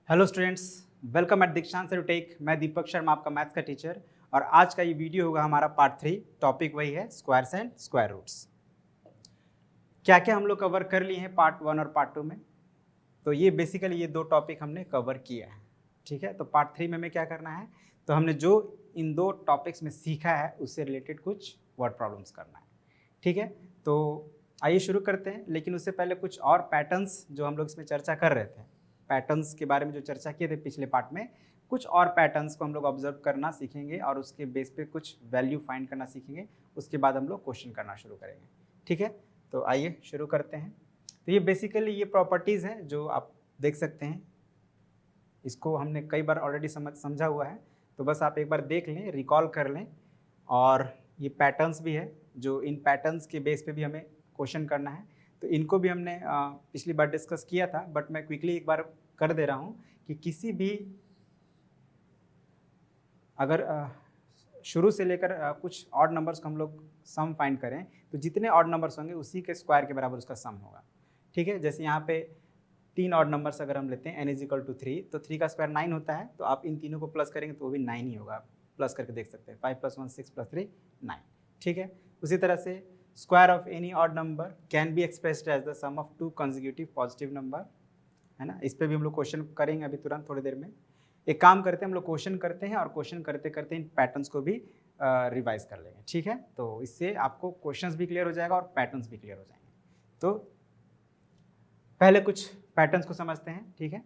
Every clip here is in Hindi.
हेलो स्टूडेंट्स, वेलकम एट दीक्षांत टेक। मैं दीपक शर्मा, आपका मैथ्स का टीचर। और आज का ये वीडियो होगा हमारा पार्ट 3। टॉपिक वही है स्क्वायर्स एंड स्क्वायर रूट्स। क्या क्या हम लोग कवर कर लिए हैं पार्ट 1 और पार्ट 2 में। तो ये बेसिकली ये दो टॉपिक हमने कवर किया है, ठीक है। तो पार्ट 3 में हमें क्या करना है, तो हमने जो इन दो टॉपिक्स में सीखा है उससे रिलेटेड कुछ वर्ड प्रॉब्लम्स करना है, ठीक है। तो आइए शुरू करते हैं, लेकिन उससे पहले कुछ और पैटर्न्स जो हम लोग इसमें चर्चा कर रहे थे, पैटर्न्स के बारे में जो चर्चा किए थे पिछले पार्ट में, कुछ और पैटर्न्स को हम लोग ऑब्जर्व करना सीखेंगे और उसके बेस पे कुछ वैल्यू फाइंड करना सीखेंगे। उसके बाद हम लोग क्वेश्चन करना शुरू करेंगे, ठीक है। तो आइए शुरू करते हैं। तो ये बेसिकली ये प्रॉपर्टीज़ हैं जो आप देख सकते हैं। इसको हमने कई बार ऑलरेडी समझा हुआ है, तो बस आप एक बार देख लें, रिकॉल कर लें। और ये पैटर्न्स भी है जो इन पैटर्न्स के बेस पे भी हमें क्वेश्चन करना है। तो इनको भी हमने पिछली बार डिस्कस किया था, बट मैं क्विकली एक बार कर दे रहा हूँ कि किसी भी अगर शुरू से लेकर कुछ ऑड नंबर्स को हम लोग सम फाइंड करें, तो जितने ऑड नंबर्स होंगे उसी के स्क्वायर के बराबर उसका सम होगा, ठीक है। जैसे यहाँ पे 3 ऑड नंबर्स अगर हम लेते हैं n = 3, तो 3 का स्क्वायर 9 होता है। तो आप इन तीनों को प्लस करेंगे तो वो भी 9 ही होगा। प्लस करके देख सकते हैं, 5 + 1 6 + 3 9, ठीक है। उसी तरह से square of any odd number can be expressed as the sum of 2 consecutive positive number, है ना। इस पर भी हम लोग क्वेश्चन करेंगे अभी तुरंत थोड़ी देर में। एक काम करते हैं, हम लोग क्वेश्चन करते हैं और क्वेश्चन करते करते इन पैटर्न्स को भी रिवाइज कर लेंगे, ठीक है। तो इससे आपको क्वेश्चंस भी क्लियर हो जाएगा और पैटर्न्स भी क्लियर हो जाएंगे। तो पहले कुछ पैटर्न्स को समझते हैं, ठीक है।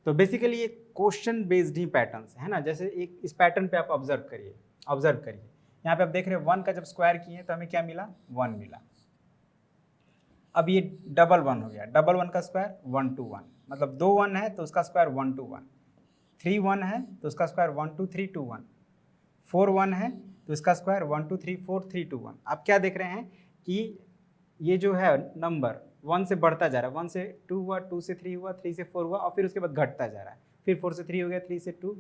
तो बेसिकली ये क्वेश्चन बेस्ड ही पैटर्न्स है ना। जैसे एक इस पैटर्न पे आप ऑब्जर्व करिए यहाँ पे आप देख रहे हैं 1 का जब स्क्वायर किए तो हमें क्या मिला, 1 मिला। अब ये डबल 1 हो गया, डबल 1 का स्क्वायर 1 2 1, मतलब 2 1 है तो उसका स्क्वायर 1 2 1, 3 1 है तो उसका स्क्वायर 1 2 3 2 1, 4 1 है तो इसका स्क्वायर 1 2 3 4 3 2 1। आप क्या देख रहे हैं कि ये जो है नंबर 1 से बढ़ता जा रहा है, 1 से 2 हुआ, 2 से 3 हुआ, 3 से 4 हुआ और फिर उसके बाद घटता जा रहा है। फिर 4 से 3 हो गया, 3 से 2,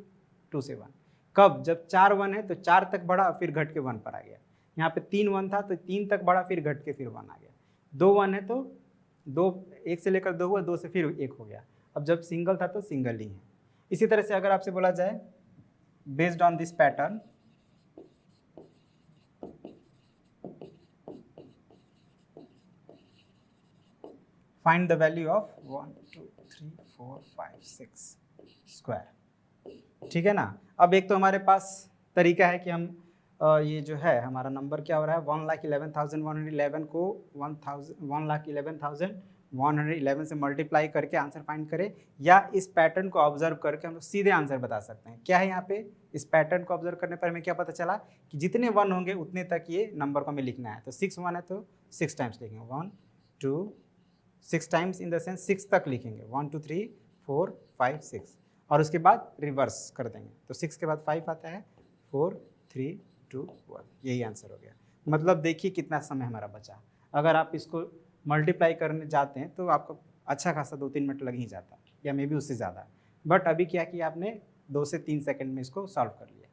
2 से 1। कब, जब 4 1 है तो 4 तक बढ़ा फिर घट के 1 पर आ गया। यहाँ पे 3 1 था तो 3 तक बढ़ा फिर घट के फिर 1 आ गया। 2 1 है तो 2, 1 से लेकर 2 हुआ, 2 से फिर 1 हो गया। अब जब सिंगल था तो सिंगल ही है। इसी तरह से अगर आपसे बोला जाए based on this pattern, find the value of 1 2 3 4 5 6 square, ठीक है ना। अब एक तो हमारे पास तरीका है कि हम ये जो है हमारा नंबर क्या हो रहा है, 1,11,111 को 1,11,111 से मल्टीप्लाई करके आंसर फाइंड करें, या इस पैटर्न को ऑब्जर्व करके हम लोग सीधे आंसर बता सकते हैं। क्या है यहाँ पे, इस पैटर्न को ऑब्जर्व करने पर हमें क्या पता चला कि जितने 1 होंगे उतने तक ये नंबर को हमें लिखना है। तो 6 1 है तो 6 टाइम्स लिखेंगे, 1 2 6 टाइम्स इन द सेंस 6 तक लिखेंगे, 1 2 3 4 5 6, और उसके बाद रिवर्स कर देंगे। तो 6 के बाद 5 आता है, 4 3 2 1, यही आंसर हो गया। मतलब देखिए कितना समय हमारा बचा। अगर आप इसको मल्टीप्लाई करने जाते हैं तो आपको अच्छा खासा 2-3 मिनट लग ही जाता, या मे बी उससे ज़्यादा। बट अभी क्या कि आपने 2 से 3 सेकंड में इसको सॉल्व कर लिया।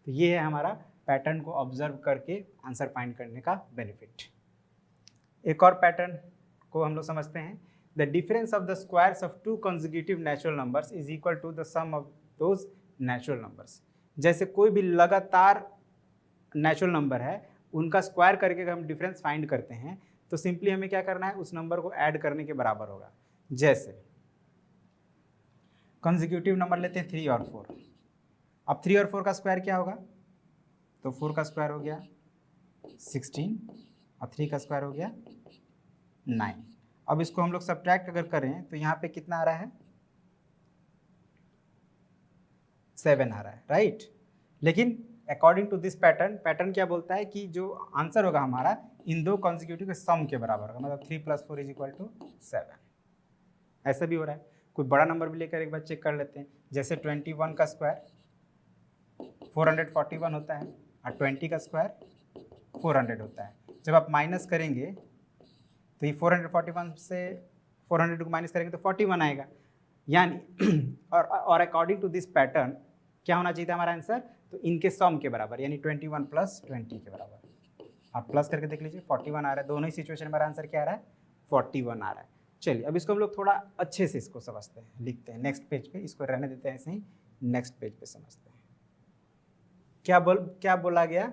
तो ये है हमारा पैटर्न को ऑब्जर्व करके आंसर फाइंड करने का बेनिफिट। एक और पैटर्न को हम लोग समझते हैं। The difference of the squares of 2 consecutive natural numbers is equal to the sum of those natural numbers. जैसे कोई भी लगातार नेचुरल नंबर है, उनका स्क्वायर करके अगर हम डिफरेंस फाइंड करते हैं तो सिंपली हमें क्या करना है, उस नंबर को ऐड करने के बराबर होगा। जैसे कंसेक्यूटिव नंबर लेते हैं 3 और 4। अब 3 और 4 का स्क्वायर क्या होगा, तो 4 का स्क्वायर हो गया 16 और 3 का स्क्वायर हो गया 9। अब इसको हम लोग सब्ट्रैक्ट अगर करें तो यहाँ पे कितना आ रहा है, 7 आ रहा है, राइट। लेकिन अकॉर्डिंग टू दिस पैटर्न क्या बोलता है कि जो आंसर होगा हमारा इन दो कॉन्जिक्यूटिव के सम के बराबर होगा, मतलब 3 + 4 = 7। ऐसा भी हो रहा है। कोई बड़ा नंबर भी लेकर एक बार चेक कर लेते हैं। जैसे 21 का स्क्वायर 441 होता है और 20 का स्क्वायर 400 होता है। जब आप माइनस करेंगे तो ये 441 से 400 को माइनस करेंगे तो 41 आएगा। यानी और अकॉर्डिंग टू दिस पैटर्न क्या होना चाहिए था हमारा आंसर, तो इनके सम के बराबर, यानी 21 + 20 के बराबर। आप प्लस करके देख लीजिए, 41 आ रहा है। दोनों ही सिचुएशन में हमारा आंसर क्या आ रहा है, 41 आ रहा है। चलिए अब इसको हम लोग थोड़ा अच्छे से इसको समझते हैं, लिखते हैं नेक्स्ट पेज पे, इसको रहने देते हैं ऐसे ही, नेक्स्ट पेज पे समझते हैं। क्या बोला गया?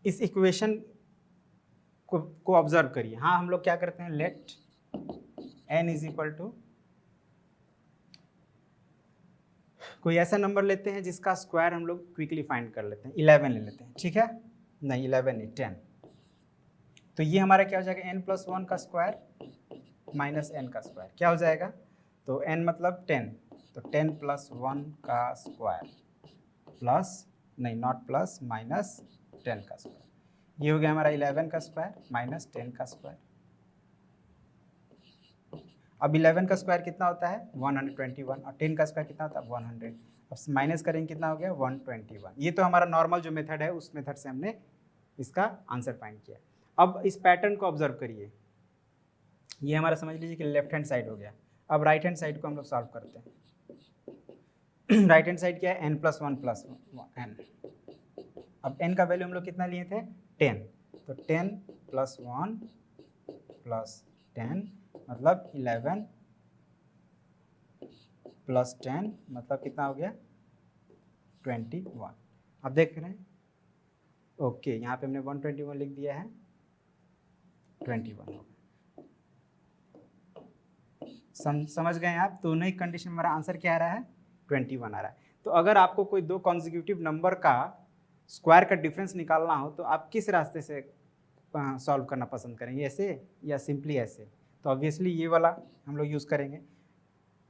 इस इक्वेशन को ऑब्जर्व करिए। हाँ, हम लोग क्या करते हैं, let n is equal to, कोई ऐसा नंबर लेते हैं जिसका स्क्वायर हम लोग क्विकली फाइंड कर लेते हैं, 11 ले लेते हैं, ठीक है? नहीं 11 नहीं 10। तो ये हमारा क्या हो जाएगा, n+1 का स्क्वायर माइनस n का स्क्वायर, क्या हो जाएगा? तो n मतलब 10, तो 10+1 का स्क्वायर प्लस, नहीं नॉट प्लस, माइनस 10 का स्क्वायर। ये हो गया हमारा 11 का स्क्वायर माइनस 10 का स्क्वायर। अब 11 का स्क्वायर कितना होता है, 121, और 10 का स्क्वायर कितना होता है, 100। अब माइनस करेंगे कितना हो गया, 121। ये तो हमारा नॉर्मल जो मेथड है उस मेथड से हमने इसका आंसर फाइंड किया। अब इस पैटर्न को ऑब्जर्व करिए, ये हमारा समझ लीजिए कि लेफ्ट हैंड साइड हो गया। अब राइट हैंड साइड को हम लोग सॉल्व करते हैं। राइट हैंड साइड क्या है, n+1 + n। अब n का वैल्यू हम लोग कितना लिए थे, 10, तो 10+1 + 10 मतलब 11 + 10 मतलब कितना हो गया, 21। अब देख रहे हैं, ओके यहाँ पे हमने 121 लिख दिया है, 21 हो गया। समझ गए आप? तो नई कंडीशन में हमारा आंसर क्या आ रहा है, 21 आ रहा है। तो अगर आपको कोई दो कॉन्जिक्यूटिव नंबर का स्क्वायर का डिफरेंस निकालना हो तो आप किस रास्ते से सॉल्व करना पसंद करेंगे, ऐसे या सिंपली ऐसे? तो ऑब्वियसली ये वाला हम लोग यूज़ करेंगे।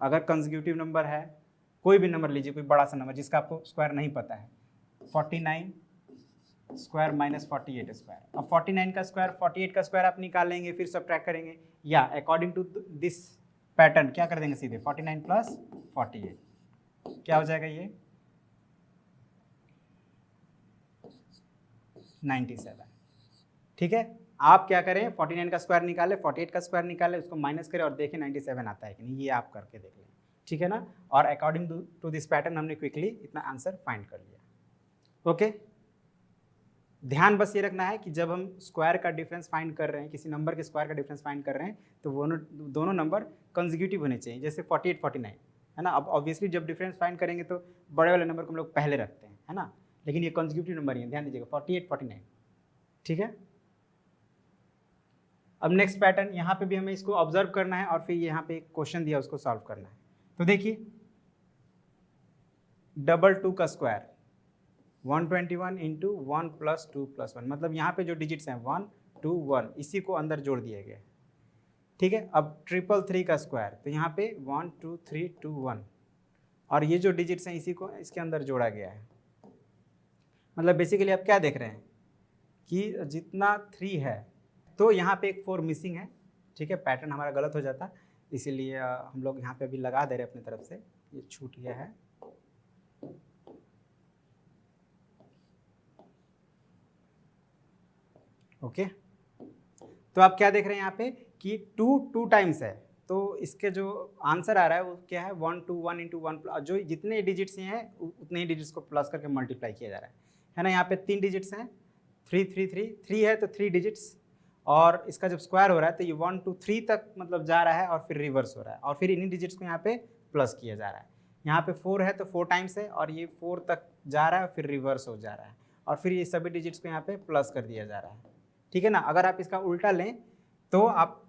अगर कंसेक्यूटिव नंबर है, कोई भी नंबर लीजिए, कोई बड़ा सा नंबर जिसका आपको स्क्वायर नहीं पता है, 49 स्क्वायर माइनस 48 स्क्वायर। अब 49 का स्क्वायर 48 का स्क्वायर आप निकालेंगे, फिर सब्ट्रैक्ट करेंगे, या अकॉर्डिंग टू दिस पैटर्न क्या कर देंगे, सीधे 49 + 48 क्या हो जाएगा, ये 97। ठीक है, आप क्या करें, 49 का स्क्वायर निकाले, 48 का स्क्वायर निकाले, उसको माइनस करें और देखें 97 आता है कि नहीं, ये आप करके देख लें, ठीक है ना? और अकॉर्डिंग टू दिस पैटर्न हमने क्विकली इतना आंसर फाइंड कर लिया। ओके, ध्यान बस ये रखना है कि जब हम स्क्वायर का डिफरेंस फाइंड कर रहे हैं, किसी नंबर के स्क्वायर का डिफरेंस फाइंड कर रहे हैं, तो वो दोनों नंबर कंसेक्यूटिव होने चाहिए, जैसे 48 49 है ना। अब ऑब्वियसली जब डिफरेंस फाइंड करेंगे तो बड़े वाले नंबर को हम लोग पहले रखते हैं, है ना, लेकिन ये कंसेक्यूटिव नंबर ही है, ध्यान दीजिएगा 48 49, ठीक है। अब नेक्स्ट पैटर्न, यहाँ पे भी हमें इसको ऑब्जर्व करना है और फिर यहाँ पे एक क्वेश्चन दिया उसको सॉल्व करना है। तो देखिए 2 का स्क्वायर 121 इंटू 1 + 2 + 1, मतलब यहाँ पे जो डिजिट्स हैं 1 2 1 इसी को अंदर जोड़ दिया गया है, ठीक है। अब 333 का स्क्वायर, तो यहाँ पे 1 2 3 2 1 और ये जो डिजिट्स हैं इसी को इसके अंदर जोड़ा गया है। मतलब बेसिकली आप क्या देख रहे हैं कि जितना 3 है तो यहाँ पे एक 4 मिसिंग है, ठीक है। पैटर्न हमारा गलत हो जाता, इसीलिए हम लोग यहाँ पे अभी लगा दे रहे हैं अपनी तरफ से, ये छूट गया है। ओके, तो आप क्या देख रहे हैं यहाँ पे कि 2 टाइम्स है, तो इसके जो आंसर आ रहा है वो क्या है, 1 2 1 इंटू 1, जो जितने डिजिट्स हैं उतने ही डिजिट्स को प्लस करके मल्टीप्लाई किया जा रहा है ना। यहाँ पे 3 डिजिट्स हैं, 3 3 3 3 है तो 3 डिजिट्स, और इसका जब स्क्वायर हो रहा है तो ये 1 2 3 तक मतलब जा रहा है और फिर रिवर्स हो रहा है, और फिर इन्हीं डिजिट्स को यहाँ पे प्लस किया जा रहा है। यहाँ पे 4 है तो 4 टाइम्स है और ये 4 तक जा रहा है फिर रिवर्स हो जा रहा है, और फिर ये सभी डिजिट्स को यहाँ पे प्लस कर दिया जा रहा है, ठीक है ना। अगर आप इसका उल्टा लें तो आप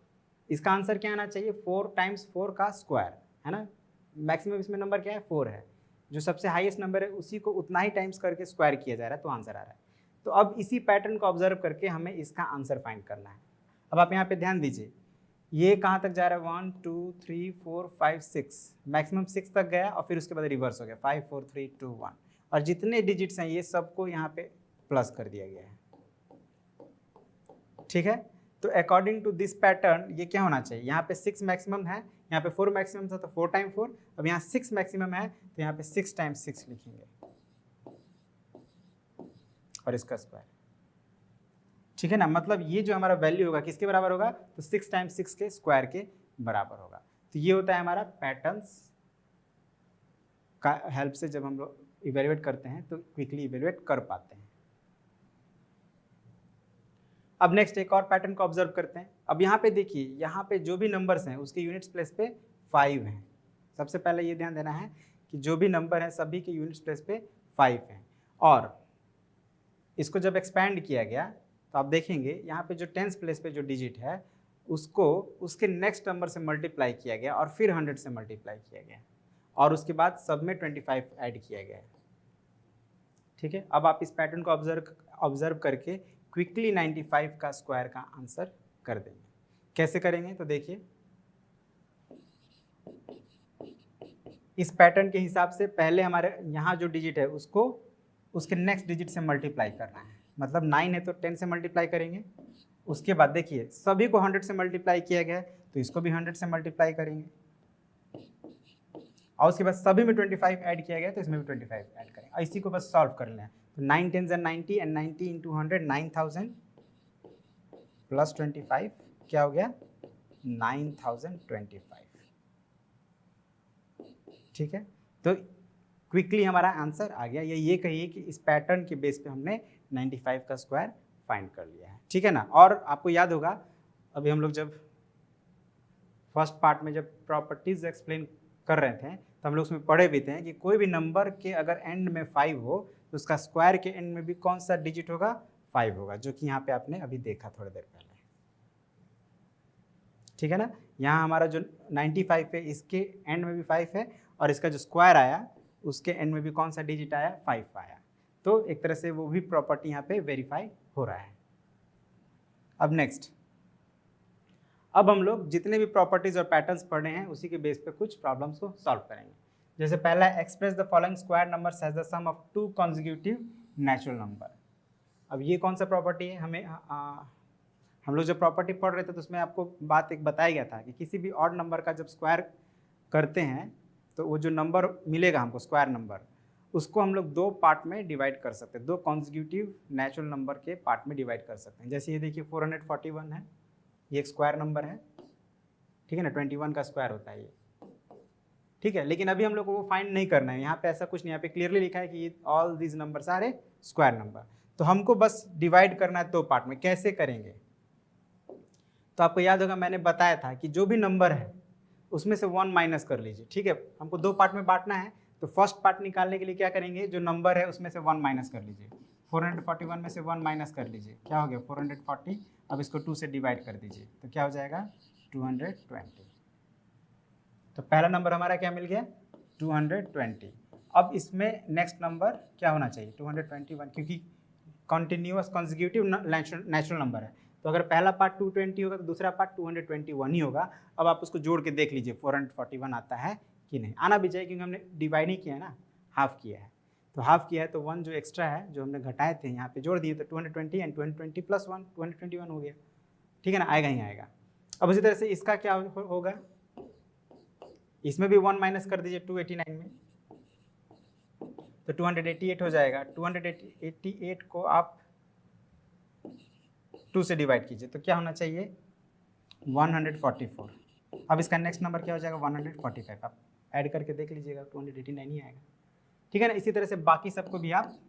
इसका आंसर क्या आना चाहिए, 4 × 4 का स्क्वायर, है ना। मैक्सिमम इसमें नंबर क्या है, 4 है, जो सबसे हाईएस्ट नंबर है उसी को उतना ही टाइम्स करके स्क्वायर किया जा रहा है, तो आंसर आ रहा है। तो अब इसी पैटर्न को ऑब्जर्व करके हमें इसका आंसर फाइंड करना है। अब आप यहाँ पे ध्यान दीजिए, ये कहाँ तक जा रहा है, 1 2 3 4 5 6, मैक्सिमम 6 तक गया और फिर उसके बाद रिवर्स हो गया 5 4 3 2 1, और जितने डिजिट्स हैं ये सबको यहाँ पे प्लस कर दिया गया है, ठीक है। तो अकॉर्डिंग टू दिस पैटर्न ये क्या होना चाहिए, यहाँ पे 6 मैक्सिमम है, यहाँ पे 4 मैक्सिमम था तो 4 × 4, अब यहाँ 6 मैक्सिमम है तो यहाँ पे 6 × 6 लिखेंगे और इसका स्क्वायर, ठीक है ना। मतलब ये जो हमारा वैल्यू होगा किसके बराबर होगा, तो 6 × 6 के स्क्वायर के बराबर होगा। तो ये होता है हमारा पैटर्न्स का हेल्प से जब हम लोग इवेल्युएट करते हैं तो क्विकली इवेल्युएट कर पाते हैं। अब नेक्स्ट एक और पैटर्न को ऑब्जर्व करते हैं। अब यहाँ पे देखिए, यहाँ पे जो भी नंबर्स हैं उसके यूनिट्स प्लेस पे 5 हैं। सबसे पहले ये ध्यान देना है कि जो भी नंबर है सभी के यूनिट्स प्लेस पे 5 हैं। और इसको जब एक्सपैंड किया गया तो आप देखेंगे यहाँ पे जो टेंस प्लेस पे जो डिजिट है उसको उसके नेक्स्ट नंबर से मल्टीप्लाई किया गया और फिर 100 से मल्टीप्लाई किया गया और उसके बाद सब में 25 ऐड किया गया है। ठीक है, अब आप इस पैटर्न को ऑब्जर्व करके क्विकली 95 का स्क्वायर का आंसर कर देंगे। कैसे करेंगे तो देखिए, इस पैटर्न के हिसाब से पहले हमारे यहाँ जो डिजिट है उसको उसके नेक्स्ट डिजिट से मल्टीप्लाई करना है। मतलब 9 है तो 10 से मल्टीप्लाई करेंगे। उसके बाद देखिए सभी को 100 से मल्टीप्लाई किया गया है तो इसको भी 100 से मल्टीप्लाई करेंगे और उसके बाद सभी में 25 ऐड किया गया तो इसमें भी 25 ऐड करेंगे। इसी को बस सॉल्व कर लें। तो 9 10 90 एंड 90 इंटू 100 9000 प्लस 25 क्या हो गया 9025। ठीक है, तो क्विकली हमारा आंसर आ गया। ये कहिए कि इस पैटर्न के बेस पे हमने 95 का स्क्वायर फाइंड कर लिया है। ठीक है ना। और आपको याद होगा अभी हम लोग जब फर्स्ट पार्ट में जब प्रॉपर्टीज एक्सप्लेन कर रहे थे तो हम लोग उसमें पढ़े भी थे कि कोई भी नंबर के अगर एंड में 5 हो तो उसका स्क्वायर के एंड में भी कौन सा डिजिट होगा 5 होगा, जो कि यहाँ पे आपने अभी देखा थोड़ी देर पहले। ठीक है ना, यहाँ हमारा जो 95 है इसके एंड में भी 5 है और इसका जो स्क्वायर आया उसके एंड में भी कौन सा डिजिट आया 5 आया। तो एक तरह से वो भी प्रॉपर्टी यहाँ पे वेरीफाई हो रहा है। अब नेक्स्ट, अब हम लोग जितने भी प्रॉपर्टीज और पैटर्न्स पढ़े हैं उसी के बेस पे कुछ प्रॉब्लम्स को सॉल्व करेंगे। जैसे पहला, express the following square numbers as the sum of 2 consecutive natural number. अब ये कौन सा प्रॉपर्टी है, हमें हम लोग जब प्रॉपर्टी पढ़ रहे थे तो उसमें आपको बात एक बताया गया था कि किसी भी ऑड नंबर का जब स्क्वायर करते हैं तो वो जो नंबर मिलेगा हमको स्क्वायर नंबर, उसको हम लोग 2 पार्ट में डिवाइड कर सकते हैं, 2 कॉन्जिक्यूटिव नेचुरल नंबर के पार्ट में डिवाइड कर सकते हैं। जैसे ये देखिए 441 है, ये एक स्क्वायर नंबर है। ठीक है ना, 21 का स्क्वायर होता है ये। ठीक है, लेकिन अभी हम लोग को वो फाइंड नहीं करना है। यहाँ पे ऐसा कुछ नहीं, यहाँ पे क्लियरली लिखा है कि all these numbers are a square number. तो हमको बस डिवाइड करना है 2 पार्ट में। कैसे करेंगे तो आपको याद होगा मैंने बताया था कि जो भी नंबर है उसमें से 1 माइनस कर लीजिए। ठीक है, हमको 2 पार्ट में बांटना है तो फर्स्ट पार्ट निकालने के लिए क्या करेंगे, जो नंबर है उसमें से 1 माइनस कर लीजिए। 441 में से 1 माइनस कर लीजिए, क्या हो गया 440। अब इसको 2 से डिवाइड कर दीजिए तो क्या हो जाएगा 220। तो पहला नंबर हमारा क्या मिल गया 220। अब इसमें नेक्स्ट नंबर क्या होना चाहिए 221, क्योंकि कॉन्टिन्यूअस कॉन्जिक्यूटिव नेचुरल नंबर है। तो अगर पहला पार्ट 220 होगा तो दूसरा पार्ट 221 ही होगा। अब आप उसको जोड़ के देख लीजिए 441 आता है कि नहीं। आना भी चाहिए क्योंकि हमने डिवाइड नहीं किया है ना, हाफ किया है। तो हाफ किया है तो 1 जो एक्स्ट्रा है जो हमने घटाए थे यहाँ पे जोड़ दिए तो 220 एंड 220 प्लस 1 221 हो गया। ठीक है ना, आएगा ही आएगा। अब उसी तरह से इसका क्या होगा, इसमें भी 1 माइनस कर दीजिए 289 में तो 288 हो जाएगा। 288 को आप 2 से डिवाइड कीजिए तो क्या होना चाहिए 144। अब इसका नेक्स्ट नंबर क्या हो जाएगा 145। आप ऐड करके देख लीजिएगा 289 ही आएगा। ठीक है ना, इसी तरह से बाकी सबको भी आप,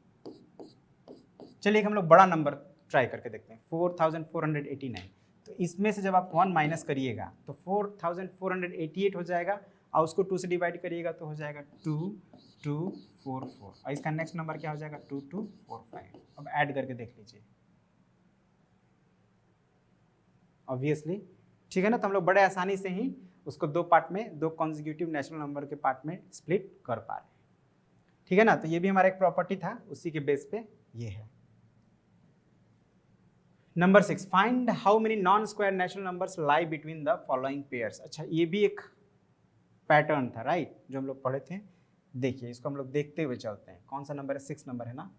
चलिए हम लोग बड़ा नंबर ट्राई करके देखते हैं 4489। तो इसमें से जब आप 1 माइनस करिएगा तो 4488 हो जाएगा और उसको 2 से डिवाइड करिएगा तो हो जाएगा 2244 और इसका नेक्स्ट नंबर क्या हो जाएगा 2245। अब ऐड करके देख लीजिए ऑब्वियसली। ठीक है ना, तो हम लोग बड़े आसानी से ही उसको 2 पार्ट में 2 कॉन्जिक्यूटिव नेचुरल नंबर के पार्ट में स्प्लिट कर पा रहे हैं। ठीक है ना, तो ये भी हमारा एक प्रॉपर्टी था, उसी के बेस पे ये है। Number 6, find how many non square natural numbers lie between the following pairs. अच्छा, ये भी एक पैटर्न था राइट, जो हम लोग पढ़े थे। देखिए इसको हम लोग देखते हुए चलते हैं। कौन सा नंबर है 6 नंबर है ना।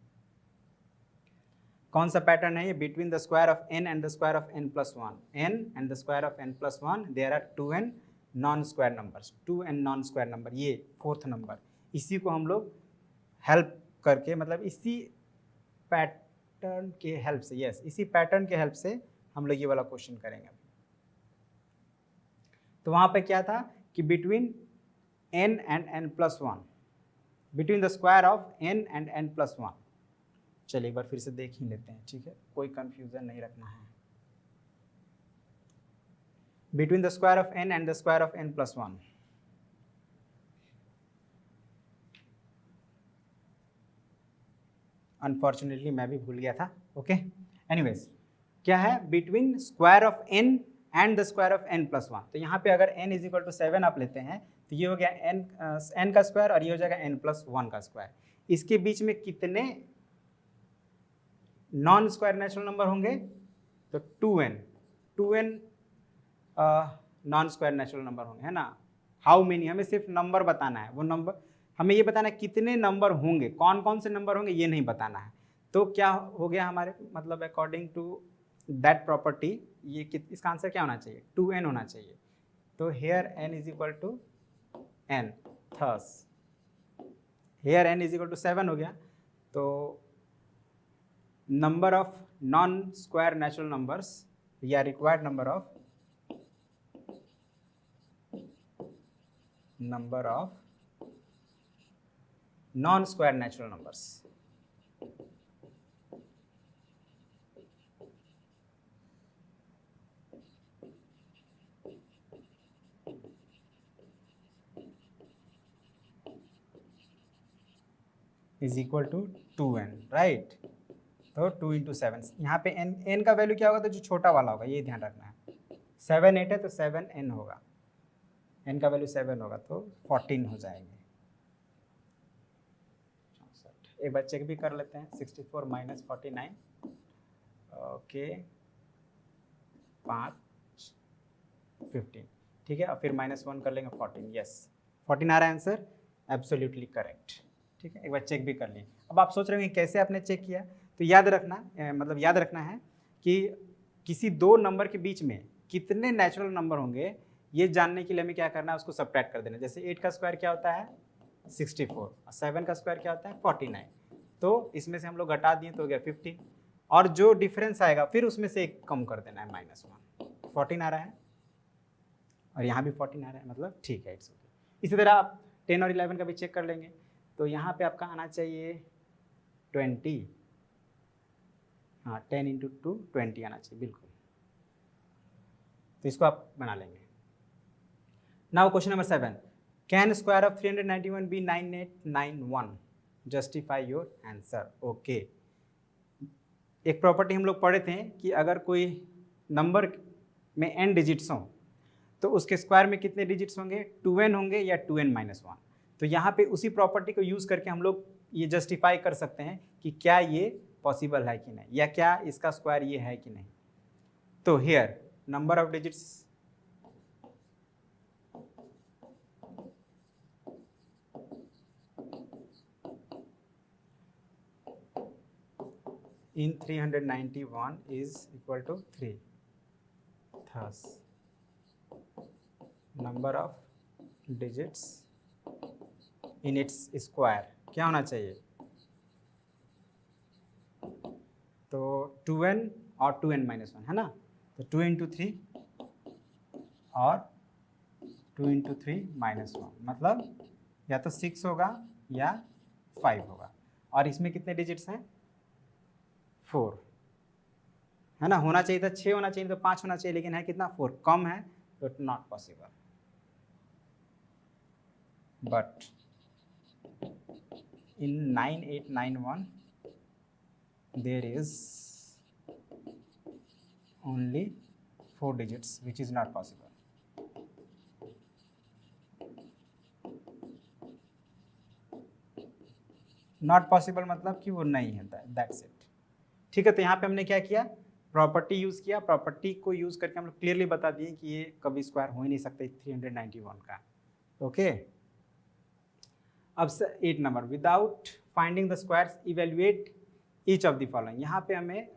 कौन सा पैटर्न है ये, between the square of n and the square of n plus 1, n and the square of n plus 1 there are 2n non square numbers, 2n non square number, ये 4th नंबर। इसी को हम लोग हेल्प करके, मतलब इसी पैटर्न के हेल्प से, यस इसी पैटर्न के हेल्प से हम लोग ये वाला क्वेश्चन करेंगे। तो वहाँ पे क्या था कि between n and n plus 1 between the square of n and n+1। चलिए एक बार फिर से देख ही लेते हैं, ठीक है, कोई कंफ्यूजन नहीं रखना है। Between the square of n and the square of n+1। Unfortunately मैं भी भूल गया था। ओके, एनीवेज क्या है, between square of n and the square of n+1। तो यहाँ पे अगर n = 7 आप लेते हैं तो ये हो गया n का स्क्वायर और ये हो जाएगा n+1 का स्क्वायर। इसके बीच में कितने नॉन स्क्वायर नेचुरल नंबर होंगे? तो 2n non square natural number होंगे, है ना। हाउ मेनी, हमें सिर्फ नंबर बताना है, वो नंबर हमें ये बताना है कितने नंबर होंगे, कौन कौन से नंबर होंगे ये नहीं बताना है। तो क्या हो गया हमारे, मतलब अकॉर्डिंग टू दैट प्रॉपर्टी ये इसका आंसर क्या होना चाहिए? 2n होना चाहिए। तो here n = n, thus here n = 7 हो गया। तो number of non square natural numbers या required number of non square natural numbers = 2n, right. तो 2 × 7, यहाँ पे n का वैल्यू क्या होगा? तो जो छोटा वाला होगा, ये ध्यान रखना है। 7 8 है तो 7n होगा, n का वैल्यू 7 होगा तो 14 हो जाएंगे। एक बार चेक भी कर लेते हैं, 64 - 49, ओके 5 15, ठीक है। और फिर -1 कर लेंगे, 14, यस 14 आ रहा है आंसर, एब्सोल्युटली करेक्ट, ठीक है। एक बार चेक भी कर लिए। अब आप सोच रहे होंगे कैसे आपने चेक किया, तो याद रखना है कि किसी दो नंबर के बीच में कितने नेचुरल नंबर होंगे, ये जानने के लिए हमें क्या करना है, उसको सब्ट्रैक्ट कर देना। जैसे 8 का स्क्वायर क्या होता है? 64, और 7 का स्क्वायर क्या होता है? 49। तो इसमें से हम लोग घटा दिए तो हो गया 15, और जो डिफरेंस आएगा फिर उसमें से एक कम कर देना है, -1। 14 आ रहा है और यहाँ भी 14 आ रहा है, मतलब ठीक है, इट्स ओके। इसी तरह आप 10 और 11 का भी चेक कर लेंगे। तो यहाँ पे आपका आना चाहिए 20, हाँ 10 × 2 20 आना चाहिए, बिल्कुल। तो इसको आप बना लेंगे। Now question number 7, can square of 391 be 9891? Justify your answer. Okay, एक प्रॉपर्टी हम लोग पढ़े थे कि अगर कोई नंबर में n डिजिट्स हों तो उसके स्क्वायर में कितने डिजिट्स होंगे? 2n होंगे या 2n - 1। तो यहाँ पे उसी प्रॉपर्टी को यूज़ करके हम लोग ये जस्टिफाई कर सकते हैं कि क्या ये पॉसिबल है कि नहीं, या क्या इसका स्क्वायर ये है कि नहीं। तो here number of digits in 391 is equal to 3, thus number of digits in its square क्या होना चाहिए? तो 2n और 2n - 1 है ना, तो 2 × 3 और 2 × 3 - 1, मतलब या तो 6 होगा या 5 होगा। और इसमें कितने डिजिट्स हैं? 4, है ना। होना चाहिए था 6 होना चाहिए, तो 5 होना चाहिए, लेकिन है कितना? 4, कम है, तो it not possible. But in 9891 there is only 4 digits, which is not possible. Not possible मतलब कि वो नहीं है, दैट्स इट, ठीक है। तो यहाँ पे हमने क्या किया? प्रॉपर्टी यूज़ किया। प्रॉपर्टी को यूज़ करके हम लोग क्लियरली बता दिए कि ये कभी स्क्वायर हो ही नहीं सकता 391 का। ओके, अब 8 number, without finding the squares evaluate each of the following. यहाँ पे हमें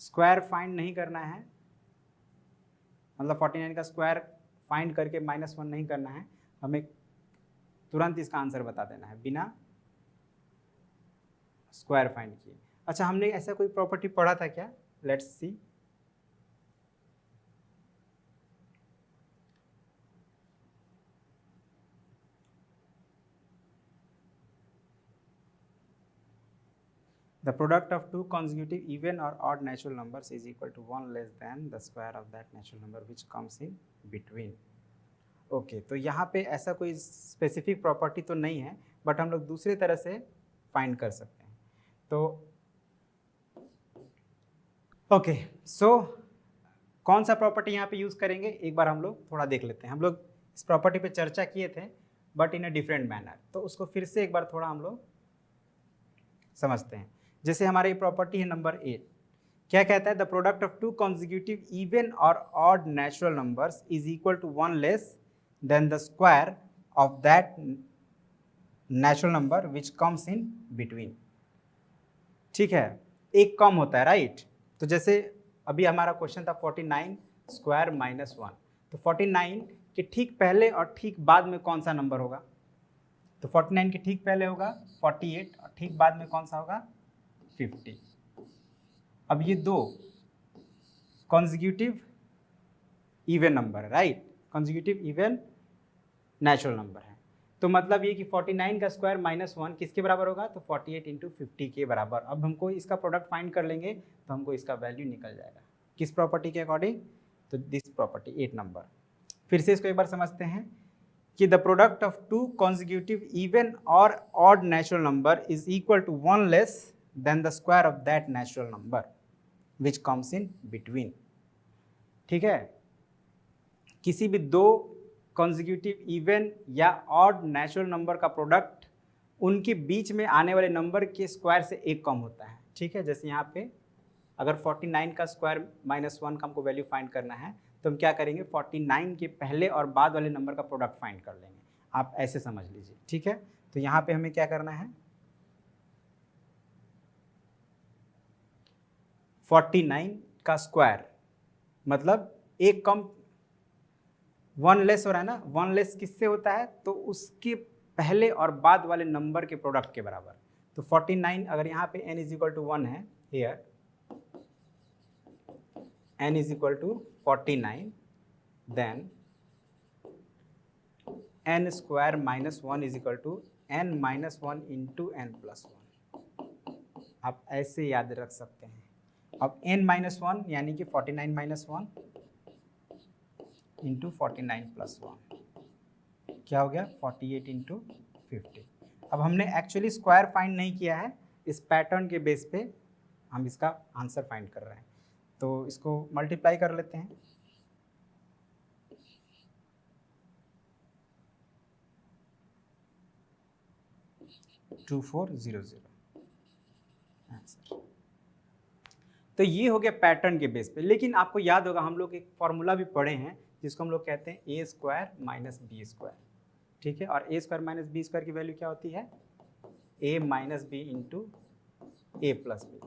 स्क्वायर फाइंड नहीं करना है, मतलब 49 का स्क्वायर फाइंड करके -1 नहीं करना है, हमें तुरंत इसका आंसर बता देना है बिना स्क्वायर फाइंड किए। अच्छा, हमने ऐसा कोई प्रॉपर्टी पढ़ा था क्या? Let's see. The product of two consecutive even और odd natural numbers is equal to 1 less than the square of that natural number which comes in between. Okay, तो यहाँ पे ऐसा कोई स्पेसिफिक प्रॉपर्टी तो नहीं है, बट हम लोग दूसरे तरह से फाइंड कर सकते हैं। तो ओके, सो कौन सा प्रॉपर्टी यहाँ पे यूज़ करेंगे एक बार हम लोग थोड़ा देख लेते हैं। हम लोग इस प्रॉपर्टी पे चर्चा किए थे but in a different manner, तो उसको फिर से एक बार थोड़ा हम लोग समझते हैं। जैसे हमारी प्रॉपर्टी है नंबर 8, क्या कहता है? The product of two consecutive even और odd natural numbers is equal to 1 less than the square of that natural number which comes in between. ठीक है, एक कम होता है, राइट? तो जैसे अभी हमारा क्वेश्चन था 49 स्क्वायर माइनस 1, तो 49 के ठीक पहले और ठीक बाद में कौन सा नंबर होगा? तो 49 के ठीक पहले होगा 48 और ठीक बाद में कौन सा होगा? 50। अब ये दो कॉन्जिक्यूटिव इवन नंबर है, right? Consecutive even natural number है, तो मतलब ये कि 49 का स्क्वायर माइनस 1 किसके बराबर होगा? तो 48 इंटू 50 के बराबर। अब हमको इसका प्रोडक्ट फाइंड कर लेंगे तो हमको इसका वैल्यू निकल जाएगा किस प्रॉपर्टी के अकॉर्डिंग? तो दिस प्रॉपर्टी 8 नंबर। फिर से इसको एक बार समझते हैं कि the product of two consecutive even और odd natural number is equal to 1 less than the square of that natural number which comes in between. ठीक है, किसी भी दो कॉन्जिक्यूटिव इवन या ऑड नेचुरल नंबर का प्रोडक्ट उनके बीच में आने वाले नंबर के स्क्वायर से एक कम होता है। ठीक है, जैसे यहाँ पे अगर 49 का स्क्वायर माइनस 1 का हमको वैल्यू फाइंड करना है तो हम क्या करेंगे? 49 के पहले और बाद वाले नंबर का प्रोडक्ट फाइंड कर लेंगे। आप ऐसे समझ लीजिए, ठीक है? तो यहाँ पे हमें क्या करना है? 49 का स्क्वायर मतलब एक कम, 1 लेस हो रहा है ना? 1 लेस किससे होता है? तो उसके पहले और बाद वाले नंबर के प्रोडक्ट के बराबर। तो 49 अगर यहाँ पे n इज इक्वल टू 1 है, here n is equal to 49, then n square minus 1 is equal to n minus 1 into n plus 1। आप ऐसे याद रख सकते हैं। अब n माइनस 1 यानी कि 49 माइनस 1 इंटू 49 प्लस 1 क्या हो गया? 48 इंटू 50। अब हमने एक्चुअली स्क्वायर फाइंड नहीं किया है, इस पैटर्न के बेस पे हम इसका आंसर फाइंड कर रहे हैं, तो इसको मल्टीप्लाई कर लेते हैं। To 2400 answer. तो ये हो गया पैटर्न के बेस पे। लेकिन आपको याद होगा हम लोग एक फॉर्मूला भी पढ़े हैं जिसको हम लोग कहते हैं ए स्क्वायर माइनस बी स्क्वायर। ठीक है, और ए स्क्वायर माइनस बी स्क्वायर की वैल्यू क्या होती है? ए माइनस बी इंटू ए प्लस बी।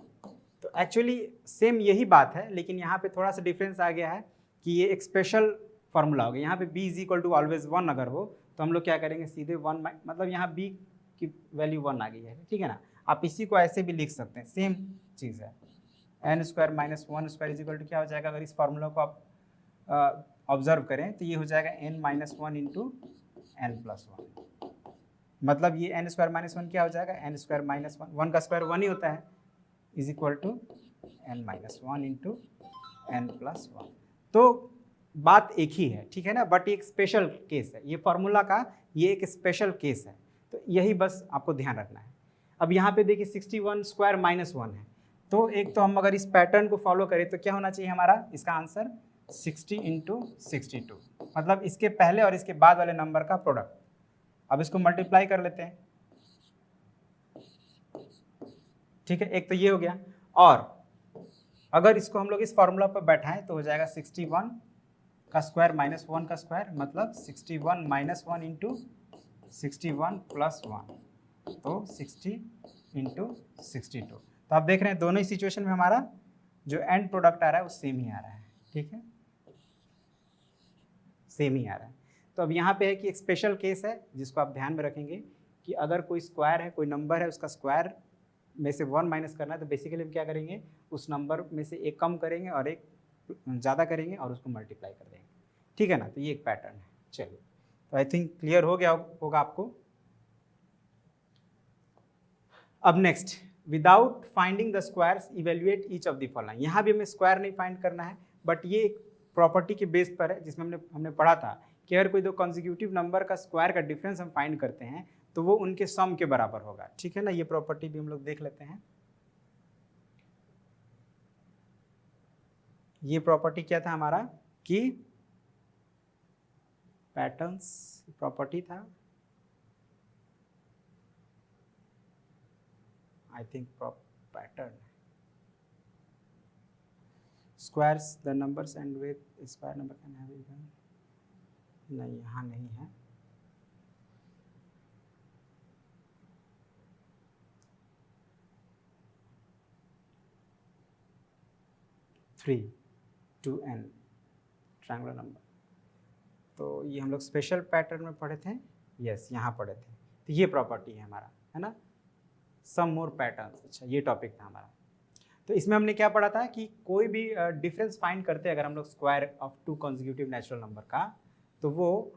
तो एक्चुअली सेम यही बात है, लेकिन यहाँ पे थोड़ा सा डिफरेंस आ गया है कि ये एक स्पेशल फार्मूला हो गया। यहाँ पे b is equal to always 1 अगर हो तो हम लोग क्या करेंगे? सीधे 1 मतलब यहाँ b की वैल्यू 1 आ गई है, ठीक है ना? आप इसी को ऐसे भी लिख सकते हैं, सेम चीज़ है। n square minus 1 square is equal to क्या हो जाएगा? अगर इस फार्मूला को आप ऑब्जर्व करें तो ये हो जाएगा n minus 1 into n plus 1। मतलब ये n स्क्वायर माइनस 1 क्या हो जाएगा? n स्क्वायर माइनस 1 का स्क्वायर 1 ही होता है, is equal to n minus 1 into n plus 1। तो बात एक ही है, ठीक है ना? बट एक स्पेशल केस है, ये फार्मूला का ये एक स्पेशल केस है, तो यही बस आपको ध्यान रखना है। अब यहाँ पे देखिए 61 स्क्वायर माइनस 1 है, तो एक तो हम अगर इस पैटर्न को फॉलो करें तो क्या होना चाहिए हमारा? इसका आंसर 60 इंटू 62, मतलब इसके पहले और इसके बाद वाले नंबर का प्रोडक्ट। अब इसको मल्टीप्लाई कर लेते हैं, ठीक है? एक तो ये हो गया, और अगर इसको हम लोग इस फॉर्मूला पर बैठाएं तो हो जाएगा 61 का स्क्वायर माइनस 1 का स्क्वायर, मतलब 61 माइनस 1 इंटू 61 प्लस 1, तो 60 इंटू 62। तो आप देख रहे हैं दोनों ही सिचुएशन में हमारा जो एंड प्रोडक्ट आ रहा है वो सेम ही आ रहा है, ठीक है? सेम ही आ रहा है। तो अब यहाँ पे है कि एक स्पेशल केस है जिसको आप ध्यान में रखेंगे कि अगर कोई स्क्वायर है, कोई नंबर है, उसका स्क्वायर में से 1 माइनस करना है तो बेसिकली हम क्या करेंगे? उस नंबर में से एक कम करेंगे और एक ज़्यादा करेंगे और उसको मल्टीप्लाई कर देंगे, ठीक है ना? तो ये एक पैटर्न है। चलिए, तो आई थिंक क्लियर हो गया होगा आपको। अब next without finding the squares evaluate each of the following. यहाँ भी हमें स्क्वायर नहीं फाइंड करना है, बट ये एक प्रॉपर्टी के बेस पर है जिसमें हमने पढ़ा था कि अगर कोई दो कॉन्जिक्यूटिव नंबर का स्क्वायर का डिफरेंस हम फाइंड करते हैं तो वो उनके सम के बराबर होगा। ठीक है ना, ये प्रॉपर्टी भी हम लोग देख लेते हैं। ये प्रॉपर्टी क्या था हमारा कि पैटर्न्स प्रॉपर्टी था, I think pattern squares the numbers and with square number can have even, नहीं यहाँ नहीं है। Three two n triangular number, तो ये हम लोग स्पेशल पैटर्न में पढ़े थे, यस यहाँ पढ़े थे। तो ये प्रॉपर्टी है हमारा, है ना, सम मोर पैटर्न्स। अच्छा ये टॉपिक था हमारा। तो इसमें हमने क्या पढ़ा था कि कोई भी डिफरेंस फाइंड करते हैं अगर हम लोग square of two consecutive natural number का, तो वो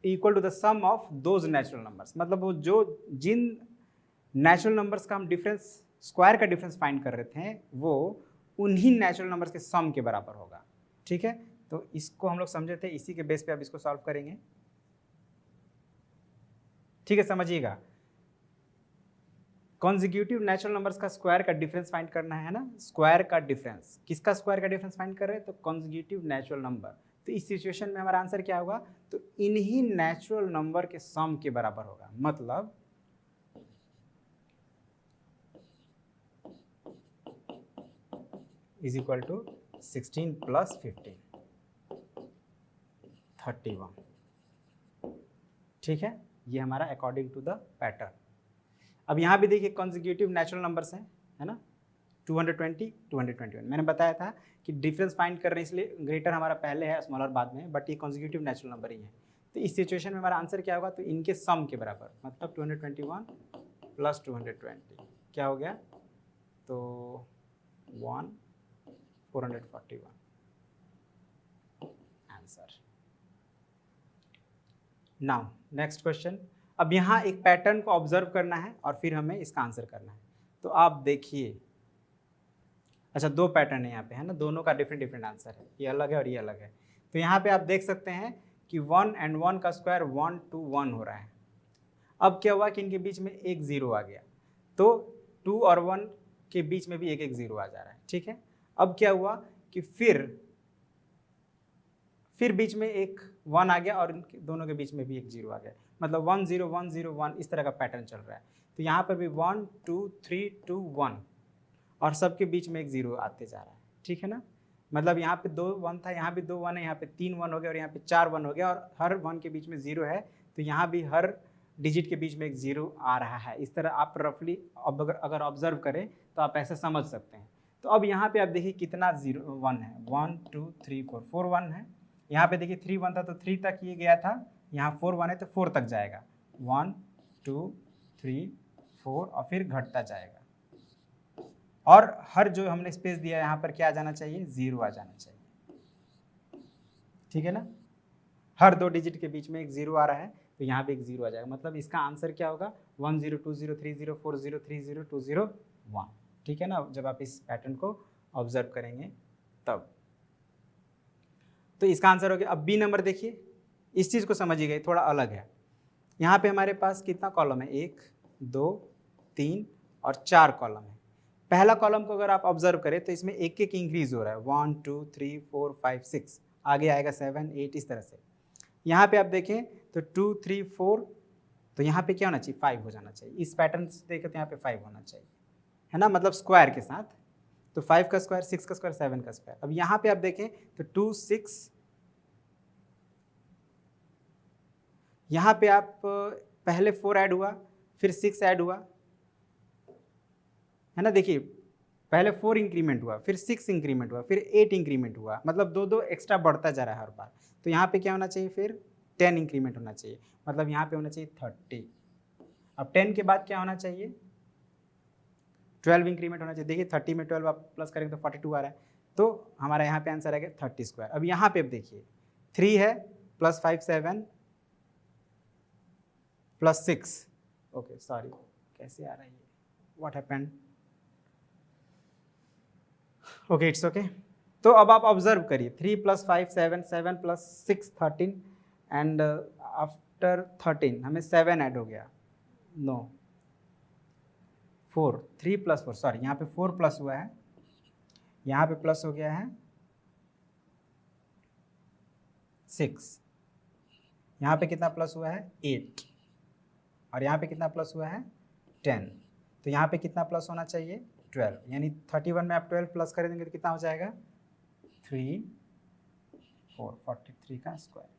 equal to the sum of those natural numbers, मतलब वो जो जिन नेचुरल नंबर्स का हम डिफरेंस स्क्वायर का डिफरेंस फाइंड कर रहे थे वो उन्हीं नेचुरल नंबर्स के सम के बराबर होगा। ठीक है, तो इसको हम लोग समझे थे, इसी के बेस पे अब इसको सॉल्व करेंगे। ठीक है, समझिएगा, कॉन्जिक्यूटिव नेचुरल नंबर्स का स्क्वायर का डिफरेंस फाइंड करना है ना, स्क्वायर का डिफरेंस, किसका स्क्वायर का डिफरेंस फाइंड कर रहे हैं, तो कॉन्जिक्यूटिव नेचुरल नंबर। तो इस सिचुएशन में हमारा आंसर क्या होगा, तो इन्हीं नेचुरल नंबर के सम के बराबर होगा। मतलब इज इक्वल टू 16 प्लस 15 31। ठीक है, ये हमारा अकॉर्डिंग टू द पैटर्न। अब यहाँ भी देखिए कॉन्जिक्यूटिव नेचुरल नंबर्स हैं, है ना, 220 221। मैंने बताया था कि डिफरेंस फाइंड कर रहे हैं इसलिए ग्रेटर हमारा पहले है स्मॉलर बाद में, बट ये कॉन्जिक्यूटिव नेचुरल नंबर ही है। तो इस सिचुएशन में हमारा आंसर क्या होगा, तो इनके सम के बराबर, मतलब 221 प्लस 220 क्या हो गया, तो 441 आंसर। Now next question. अब यहाँ एक पैटर्न को ऑब्जर्व करना है और फिर हमें इसका आंसर करना है। तो आप देखिए, अच्छा दो पैटर्न है यहाँ पे, है ना, दोनों का डिफरेंट डिफरेंट आंसर है, ये अलग है और ये अलग है। तो यहाँ पे आप देख सकते हैं कि 1 and 1 का स्क्वायर 1 to 1 हो रहा है। अब क्या हुआ कि इनके बीच में एक जीरो आ गया, तो 2 और 1 के बीच में भी एक एक जीरो आ जा रहा है। ठीक है, अब क्या हुआ कि फिर बीच में एक 1 आ गया और दोनों के बीच में भी एक जीरो आ गया, मतलब 1 0 1 0 1 इस तरह का पैटर्न चल रहा है। तो यहाँ पर भी 1 2 3 2 1 और सबके बीच में एक जीरो आते जा रहा है। ठीक है ना, मतलब यहाँ पे 2 1 था, यहाँ भी 2 1 है, यहाँ पे 3 1 हो गया और यहाँ पे 4 1 हो गया और हर 1 के बीच में जीरो है, तो यहाँ भी हर डिजिट के बीच में एक जीरो आ रहा है। इस तरह आप रफली अगर ऑब्जर्व करें तो आप ऐसे समझ सकते हैं। तो अब यहाँ पे आप देखिए कितना 1 है, 1 2 3 4 4 1 है। यहाँ पे देखिए 3 1 था तो 3 तक ये गया था, यहाँ 4 1 है तो 4 तक जाएगा, 1 2 3 4 और फिर घटता जाएगा। और हर जो हमने स्पेस दिया यहाँ पर क्या आ जाना चाहिए, जीरो आ जाना चाहिए। ठीक है ना, हर दो डिजिट के बीच में एक जीरो आ रहा है तो यहाँ पे एक जीरो आ जाएगा। मतलब इसका आंसर क्या होगा, 1 0 2 0 3 0 4 0 3 0 2 0 1। ठीक है ना, जब आप इस पैटर्न को ऑब्जर्व करेंगे तब। तो इसका आंसर हो गया। अब बी नंबर देखिए, इस चीज़ को समझिएगा, थोड़ा अलग है। यहाँ पे हमारे पास कितना कॉलम है, 1 2 3 और 4 कॉलम है। पहला कॉलम को अगर आप ऑब्जर्व करें तो इसमें एक एक इंक्रीज हो रहा है, 1 2 3 4 5 6, आगे आएगा 7 8 इस तरह से। यहाँ पे आप देखें तो 2 3 4, तो यहाँ पे क्या होना चाहिए, 5 हो जाना चाहिए। इस पैटर्न से देखें तो यहाँ पे 5 होना चाहिए, है ना, मतलब स्क्वायर के साथ। तो 5 का स्क्वायर 6 का स्क्वायर 7 का स्क्वायर। अब यहाँ पे आप देखें तो 2 6, यहाँ पे आप पहले 4 ऐड हुआ फिर 6 ऐड हुआ, है ना, देखिए पहले 4 इंक्रीमेंट हुआ फिर 6 इंक्रीमेंट हुआ फिर 8 इंक्रीमेंट हुआ, मतलब दो दो एक्स्ट्रा बढ़ता जा रहा है हर बार। तो यहाँ पे क्या होना चाहिए, फिर 10 इंक्रीमेंट होना चाहिए, मतलब यहाँ पे होना चाहिए 30। अब 10 के बाद क्या होना चाहिए, 12 इंक्रीमेंट होना चाहिए। देखिए 30 में 12 आप प्लस करेंगे तो 42 आ रहा है, तो हमारा यहाँ पे आंसर आ गया 30 स्क्वायर। अब यहाँ पे अब देखिए 3 है प्लस 5 7 प्लस 6, ओके सॉरी कैसे आ रहा है ये, what happened, okay it's okay. तो अब आप ऑब्जर्व करिए 3 + 5 7, 7 + 6 13 एंड आफ्टर 13 हमें 7 ऐड हो गया, नो 4, 3 + 4 सॉरी यहाँ पे 4 प्लस हुआ है, यहाँ पे प्लस हो गया है 6, यहाँ पे कितना प्लस हुआ है 8 और यहाँ पे कितना प्लस हुआ है 10, तो यहाँ पे कितना प्लस होना चाहिए 12, यानी 31 में आप 12 प्लस कर देंगे तो कितना हो जाएगा 3 4 43 का स्क्वायर।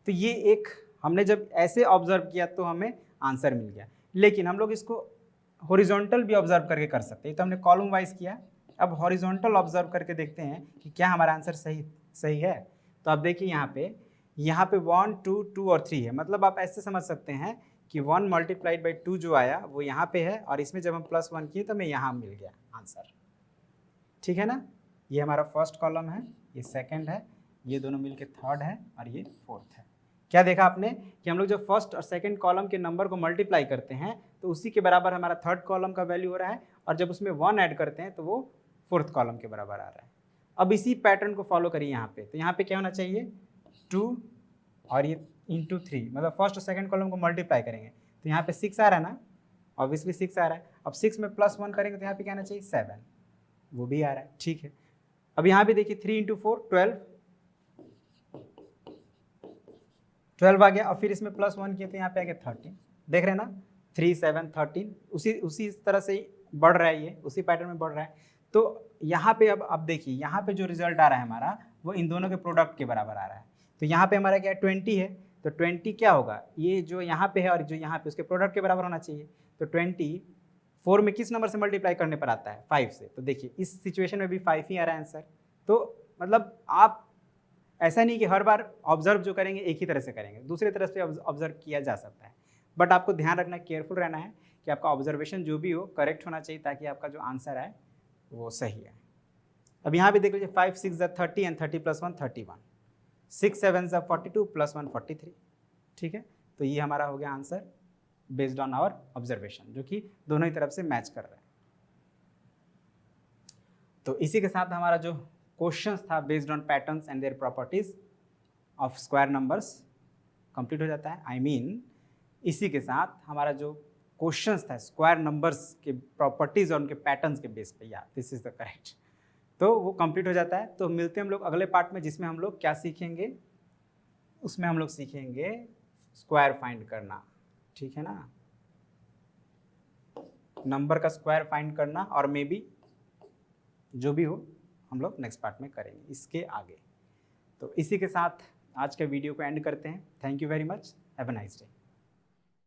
तो ये एक हमने जब ऐसे ऑब्जर्व किया तो हमें आंसर मिल गया, लेकिन हम लोग इसको हॉरिजॉन्टल भी ऑब्जर्व करके कर सकते हैं। तो हमने कॉलम वाइज किया, अब हॉरिजॉन्टल ऑब्जर्व करके देखते हैं कि क्या हमारा आंसर सही है। तो आप देखिए यहाँ पे 1 2 2 और 3 है, मतलब आप ऐसे समझ सकते हैं कि 1 × 2 जो आया वो यहाँ पे है और इसमें जब हम +1 किए तो हमें यहाँ मिल गया आंसर, ठीक है ना। ये हमारा फर्स्ट कॉलम है, ये सेकंड है, ये दोनों मिलके थर्ड है और ये फोर्थ है। क्या देखा आपने कि हम लोग जब फर्स्ट और सेकंड कॉलम के नंबर को मल्टीप्लाई करते हैं तो उसी के बराबर हमारा थर्ड कॉलम का वैल्यू हो रहा है, और जब उसमें 1 ऐड करते हैं तो वो फोर्थ कॉलम के बराबर आ रहा है। अब इसी पैटर्न को फॉलो करिए यहाँ पे, तो यहाँ पे क्या होना चाहिए 2 और ये इंटू 3, मतलब फर्स्ट और सेकंड कॉलम को मल्टीप्लाई करेंगे तो यहाँ पे 6 आ रहा है ना, ऑब्वियसली 6 आ रहा है। अब 6 में +1 करेंगे तो यहाँ पे क्या आना चाहिए 7, वो भी आ रहा है, ठीक है। अब यहाँ पे देखिए 3 × 4 12 आ गया, और फिर इसमें +1 किए तो यहाँ पे आ गया 13, देख रहे हैं ना 3 7 13, उसी तरह से बढ़ रहा है, ये उसी पैटर्न में बढ़ रहा है। तो यहाँ पे अब देखिए यहाँ पे जो रिजल्ट आ रहा है हमारा वो इन दोनों के प्रोडक्ट के बराबर आ रहा है। तो यहाँ पे हमारा क्या 20 है, तो 20 क्या होगा, ये जो यहाँ पे है और जो यहाँ पे उसके प्रोडक्ट के बराबर होना चाहिए। तो 20 4 में किस नंबर से मल्टीप्लाई करने पर आता है 5 से, तो देखिए इस सिचुएशन में भी 5 ही आ रहा है आंसर। तो मतलब आप ऐसा नहीं कि हर बार ऑब्जर्व जो करेंगे एक ही तरह से करेंगे, दूसरे तरह से ऑब्जर्व किया जा सकता है, बट आपको ध्यान रखना, केयरफुल रहना है कि आपका ऑब्जर्वेशन जो भी हो करेक्ट होना चाहिए ताकि आपका जो आंसर है वो सही है। अब यहाँ भी देख लीजिए 5 6 30 एंड 30 + 1 31, 6 7 42 + 1 43, ठीक है। तो ये हमारा हो गया answer based on our observation, जो कि दोनों ही तरफ से मैच कर रहे हैं। तो इसी के साथ हमारा जो क्वेश्चंस था based on patterns and their properties of square numbers complete हो जाता है। आई मीन इसी के साथ हमारा जो क्वेश्चंस था स्क्वायर नंबर्स के प्रॉपर्टीज और उनके पैटर्न्स के बेस पे, या दिस इज द करेक्ट, तो वो कंप्लीट हो जाता है। तो मिलते हैं हम लोग अगले पार्ट में, जिसमें हम लोग क्या सीखेंगे, उसमें हम लोग सीखेंगे स्क्वायर फाइंड करना, ठीक है ना, नंबर का स्क्वायर फाइंड करना, और मे बी जो भी हो हम लोग नेक्स्ट पार्ट में करेंगे इसके आगे। तो इसी के साथ आज के वीडियो को एंड करते हैं। Thank you very much, have a nice day.